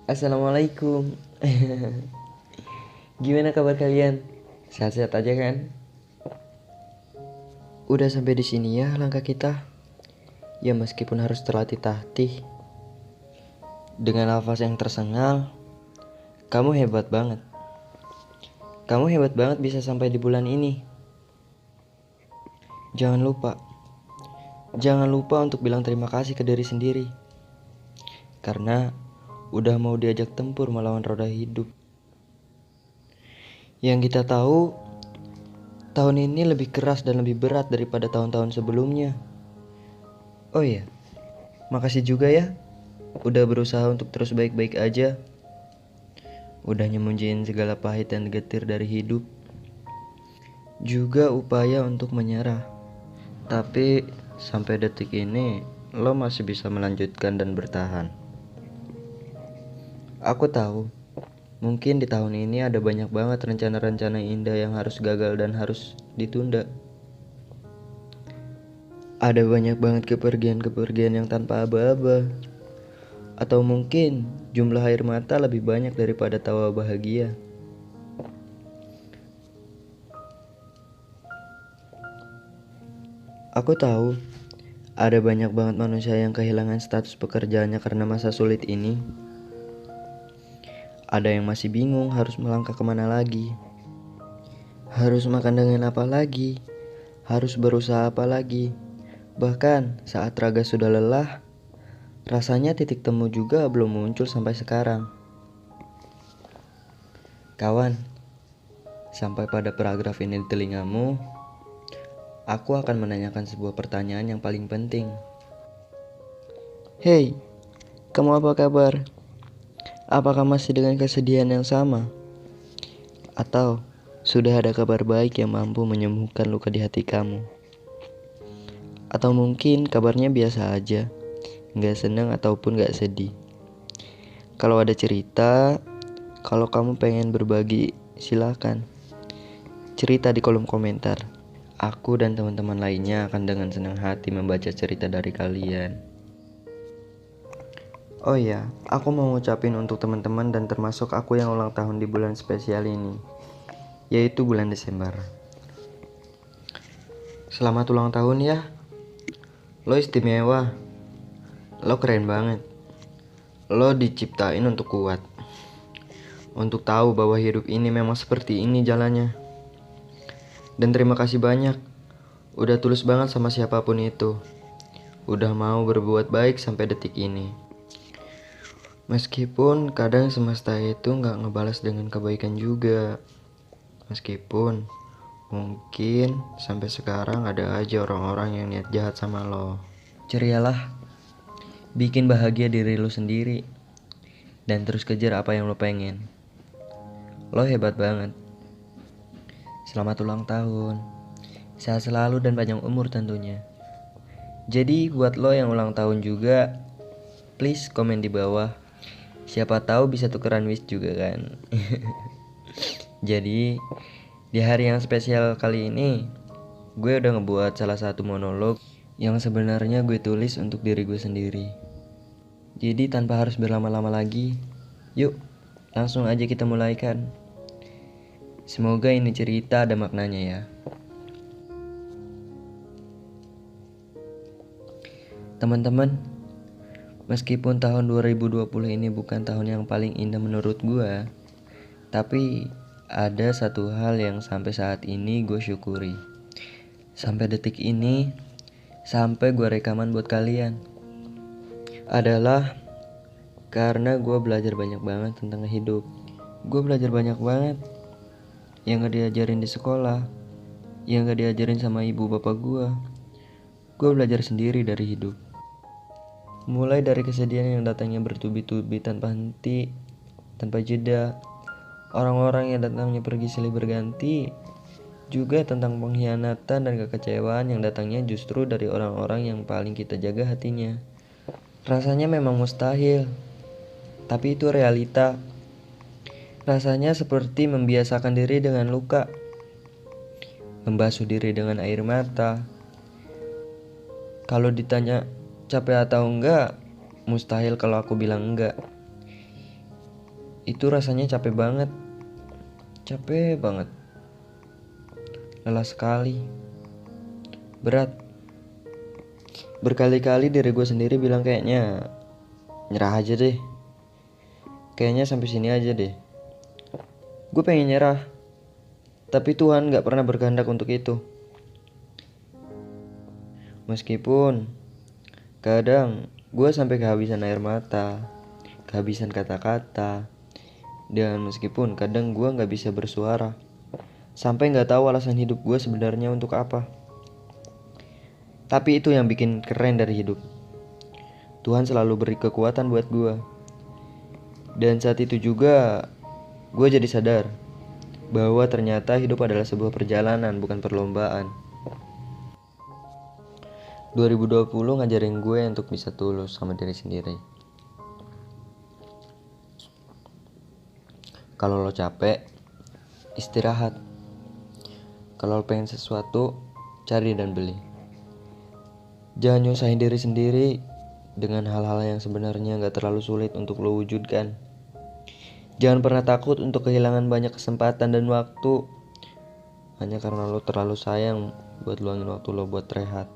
Assalamualaikum. Gimana kabar kalian? Sehat-sehat aja kan? Udah sampai di sini ya langkah kita. Ya meskipun harus terlatih-tatih. Dengan nafas yang tersengal, kamu hebat banget. Kamu hebat banget bisa sampai di bulan ini. Jangan lupa. Jangan lupa untuk bilang terima kasih ke diri sendiri. Karena udah mau diajak tempur melawan roda hidup. Yang kita tahu, tahun ini lebih keras dan lebih berat daripada tahun-tahun sebelumnya. Oh iya, makasih juga ya udah berusaha untuk terus baik-baik aja. Udah nyemunyiin segala pahit dan getir dari hidup. Juga upaya untuk menyerah. Tapi sampai detik ini lo masih bisa melanjutkan dan bertahan. Aku tahu, mungkin di tahun ini ada banyak banget rencana-rencana indah yang harus gagal dan harus ditunda. Ada banyak banget kepergian-kepergian yang tanpa aba-aba. Atau mungkin jumlah air mata lebih banyak daripada tawa bahagia. Aku tahu ada banyak banget manusia yang kehilangan status pekerjaannya karena masa sulit ini. Ada yang masih bingung harus melangkah kemana lagi. Harus makan dengan apa lagi. Harus berusaha apa lagi. Bahkan saat raga sudah lelah, rasanya titik temu juga belum muncul sampai sekarang. Kawan, sampai pada paragraf ini di telingamu, aku akan menanyakan sebuah pertanyaan yang paling penting. Hey, kamu apa kabar? Apakah masih dengan kesedihan yang sama? Atau sudah ada kabar baik yang mampu menyembuhkan luka di hati kamu? Atau mungkin kabarnya biasa aja, gak senang ataupun gak sedih. Kalau ada cerita, kalau kamu pengen berbagi, silakan. Cerita di kolom komentar. Aku dan teman-teman lainnya akan dengan senang hati membaca cerita dari kalian. Oh iya, aku mau ngucapin untuk teman-teman dan termasuk aku yang ulang tahun di bulan spesial ini, yaitu bulan Desember. Selamat ulang tahun ya. Lo istimewa. Lo keren banget. Lo diciptain untuk kuat. Untuk tahu bahwa hidup ini memang seperti ini jalannya. Dan terima kasih banyak. Udah tulus banget sama siapapun itu. Udah mau berbuat baik sampai detik ini. Meskipun kadang semesta itu gak ngebalas dengan kebaikan juga. Meskipun mungkin sampai sekarang ada aja orang-orang yang niat jahat sama lo. Cerialah, bikin bahagia diri lo sendiri, dan terus kejar apa yang lo pengen. Lo hebat banget. Selamat ulang tahun. Sehat selalu dan panjang umur tentunya. Jadi buat lo yang ulang tahun juga, please komen di bawah. Siapa tahu bisa tukeran wish juga kan. Jadi di hari yang spesial kali ini, gue udah ngebuat salah satu monolog yang sebenarnya gue tulis untuk diri gue sendiri. Jadi tanpa harus berlama-lama lagi, yuk langsung aja kita mulaikan. Semoga ini cerita ada maknanya ya. Teman-teman, meskipun tahun 2020 ini bukan tahun yang paling indah menurut gue, tapi ada satu hal yang sampai saat ini gue syukuri. Sampai detik ini, sampai gue rekaman buat kalian, adalah karena gue belajar banyak banget tentang hidup. Gue belajar banyak banget yang gak diajarin di sekolah, yang gak diajarin sama ibu bapak gue. Gue belajar sendiri dari hidup. Mulai dari kesedihan yang datangnya bertubi-tubi tanpa henti, tanpa jeda. Orang-orang yang datangnya pergi silih berganti. Juga tentang pengkhianatan dan kekecewaan yang datangnya justru dari orang-orang yang paling kita jaga hatinya. Rasanya memang mustahil, tapi itu realita. Rasanya seperti membiasakan diri dengan luka, membasuh diri dengan air mata. Kalau ditanya capek atau enggak, mustahil kalau aku bilang enggak. Itu rasanya capek banget. Capek banget. Lelah sekali. Berat. Berkali-kali diri gue sendiri bilang kayaknya nyerah aja deh. Kayaknya sampai sini aja deh. Gue pengen nyerah. Tapi Tuhan gak pernah berkehendak untuk itu. Meskipun kadang gue sampai kehabisan air mata, kehabisan kata-kata, dan meskipun kadang gue gak bisa bersuara, sampai gak tahu alasan hidup gue sebenarnya untuk apa. Tapi itu yang bikin keren dari hidup. Tuhan selalu beri kekuatan buat gue. Dan saat itu juga gue jadi sadar bahwa ternyata hidup adalah sebuah perjalanan, bukan perlombaan. 2020 ngajarin gue untuk bisa tulus sama diri sendiri. Kalau lo capek, istirahat. Kalau lo pengen sesuatu, cari dan beli. Jangan nyusahin diri sendiri dengan hal-hal yang sebenarnya gak terlalu sulit untuk lo wujudkan. Jangan pernah takut untuk kehilangan banyak kesempatan dan waktu hanya karena lo terlalu sayang buat luangin waktu lo buat rehat,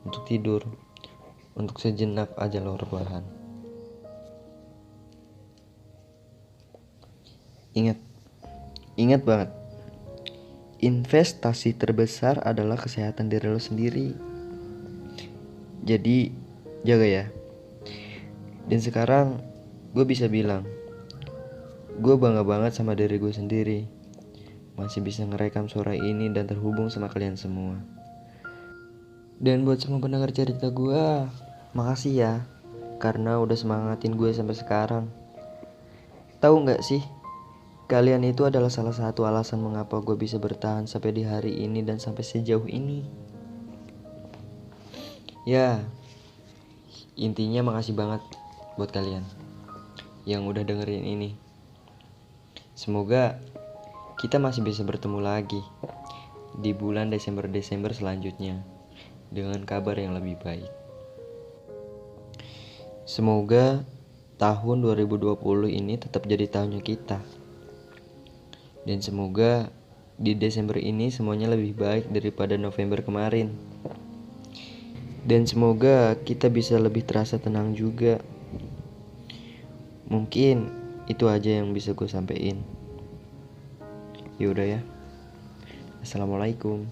untuk tidur, untuk sejenak aja lo rebahan. Ingat banget, investasi terbesar adalah kesehatan diri lo sendiri. Jadi jaga ya. Dan sekarang gue bisa bilang, gue bangga banget sama diri gue sendiri, masih bisa ngerekam suara ini dan terhubung sama kalian semua. Dan buat semua pendengar cerita gue, makasih ya, karena udah semangatin gue sampai sekarang. Tahu gak sih, kalian itu adalah salah satu alasan mengapa gue bisa bertahan sampai di hari ini dan sampai sejauh ini. Ya, intinya makasih banget buat kalian yang udah dengerin ini. Semoga kita masih bisa bertemu lagi di bulan Desember selanjutnya dengan kabar yang lebih baik. Semoga tahun 2020 ini tetap jadi tahunnya kita. Dan semoga di Desember ini semuanya lebih baik daripada November kemarin. Dan semoga kita bisa lebih terasa tenang juga. Mungkin itu aja yang bisa gue sampein. Yaudah ya. Assalamualaikum.